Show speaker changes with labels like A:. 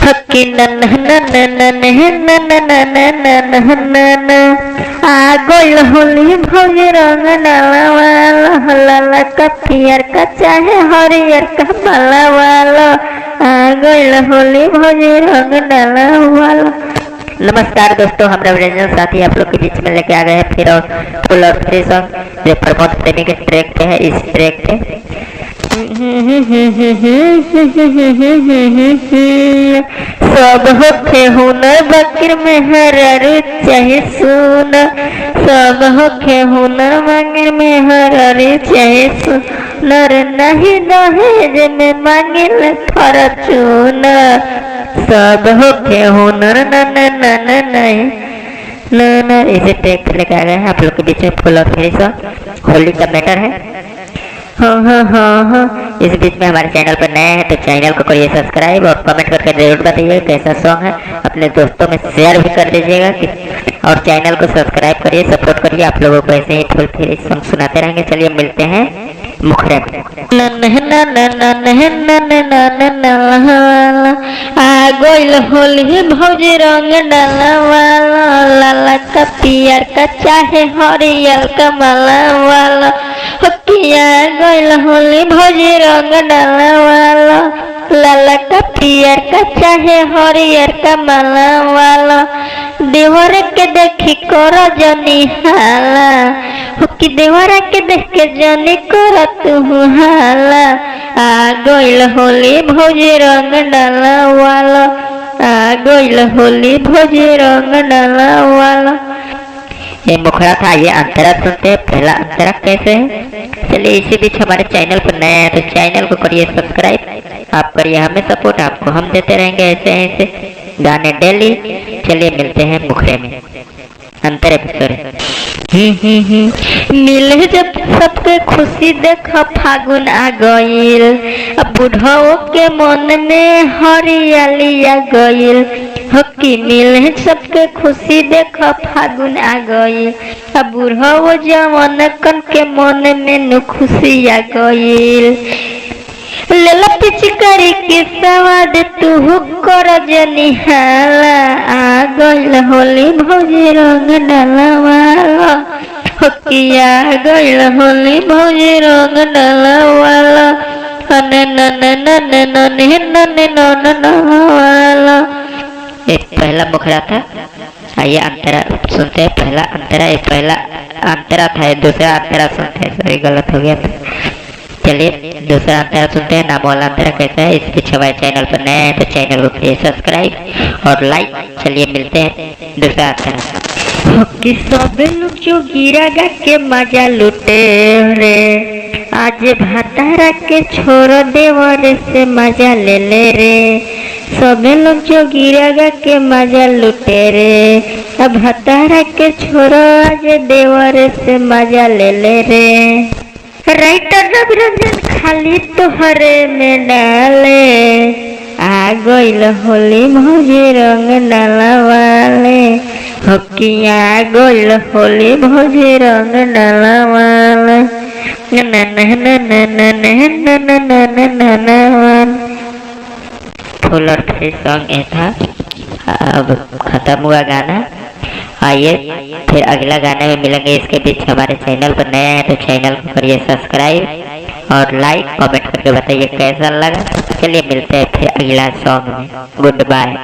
A: हकी नन नन नन नन आ गोल होली भौजी रंग डाला वाला लाला का पियर का चाहे हरियर का बाला वाला आ गोल होली भौजी रंग डाला वाला। नमस्कार दोस्तों, हम रविरंजन साथी आप लोग के बीच में लेके आ गए हैं फिर और फुल और फ्री सॉन्ग जो प्रमोद प्रेमी के ट्रैक पे है। इस ट्रैक पे सब होखे हुनर बकर में हररू चाहे सुन, सब होखे हुनर बकर में हररू चाहे सुनर नहीं दहेज में मांगिल फॉर्चून। सब होखे हुनर नन नन नहीं न इसे ट्रैक लेके आ गए हैं आप लोग के बीच में फुल और फ्री सॉन्ग। होली का मैटर है। हाँ। इस बीच में हमारे चैनल पर नए हैं तो चैनल को करिए सब्सक्राइब और कमेंट करके जरूर बताइए कैसा सॉन्ग है। अपने दोस्तों में शेयर भी कर दीजिएगा और चैनल को सब्सक्राइब करिए, सपोर्ट करिए। आप लोगों को ऐसे ही फुल फ्री सॉन्ग सुनाते रहेंगे। चलिए मिलते हैं मुखरे आ गोइल होली भौजी रंग डाला वाला लाला का पियर का चाहे हरियर का माला वाला। हकिया गोइल होली भौजी रंग डाला वाला लाला का पियर का चाहे हरियर का माला वाला। देवर के देखी कर जनी हाला, हुकी देवर के देख के जनी कर तू हाला। आ गोइल होली भौजी रंग डाला वाला, आ गोइल होली भौजी रंग डाला वाला। ये मुखड़ा था, ये अंतरा सुनते हैं। पहला अंतरा कैसे है? चलिए इसी बीच हमारे चैनल पर नए हैं तो चैनल को करिए सब्सक्राइब, आप करिए हमें सपोर्ट, आपको हम देते रहेंगे ऐसे ऐसे गाने डेली। चलिए मिलते हैं मुखड़े में अंतर एपिसोड। मिले जब सबके खुशी देखा फागुन आ गईल, अब बुढ़ाओ के मन में हरियाली आ गईल। हकी मिले सबके खुशी देखा फागुन आ गईल, अब बुढ़ाओ जवान कन के मन में नु खुशी आ गईल। लेला पिचकारी के सवाद तू कर जनी हाला, आ गइल होली भौजी रंग डाला वाला। हकिया गइल होली भौजी रंग डाला वाला वाला। एक पहला मुखड़ा था, आइए अंतरा सुनते हैं। पहला अंतरा, एक पहला अंतरा था, दूसरा अंतरा सुनते हैं। सॉरी गलत हो गया था। चलिए दूसरा अंतरा सुनते हैं। नाम वाला अंतरा कैसा है? इस बीच हमारे चैनल पर नए हैं तो चैनल को प्लीज सब्सक्राइब और लाइक। चलिए मिलते हैं दूसरा अंतरा। कि सब लोग जो गिरा गा के मजा लुटे रे, आज भातारा के छोड़ देवर से मजा ले ले रे। सब लोग जो गिरा गा के मजा लुटे रे, अब भातारा के छोड़ आज देवर से मजा ले ले रे। राइटर रविरंजन खाली तोहरे में डाले, आ गइल होली भौजी रंग डाला वाले। हकिया गइल होली भौजी रंग डाला वाले। फुल और फ्री सॉन्ग ये था। अब खत्म हुआ गाना। आइए फिर अगला गाने में मिलेंगे। इसके बीच हमारे चैनल पर नए हैं तो चैनल को करिए सब्सक्राइब और लाइक, कमेंट करके बताइए कैसा लगा। चलिए मिलते हैं फिर अगला सॉन्ग में। Good by.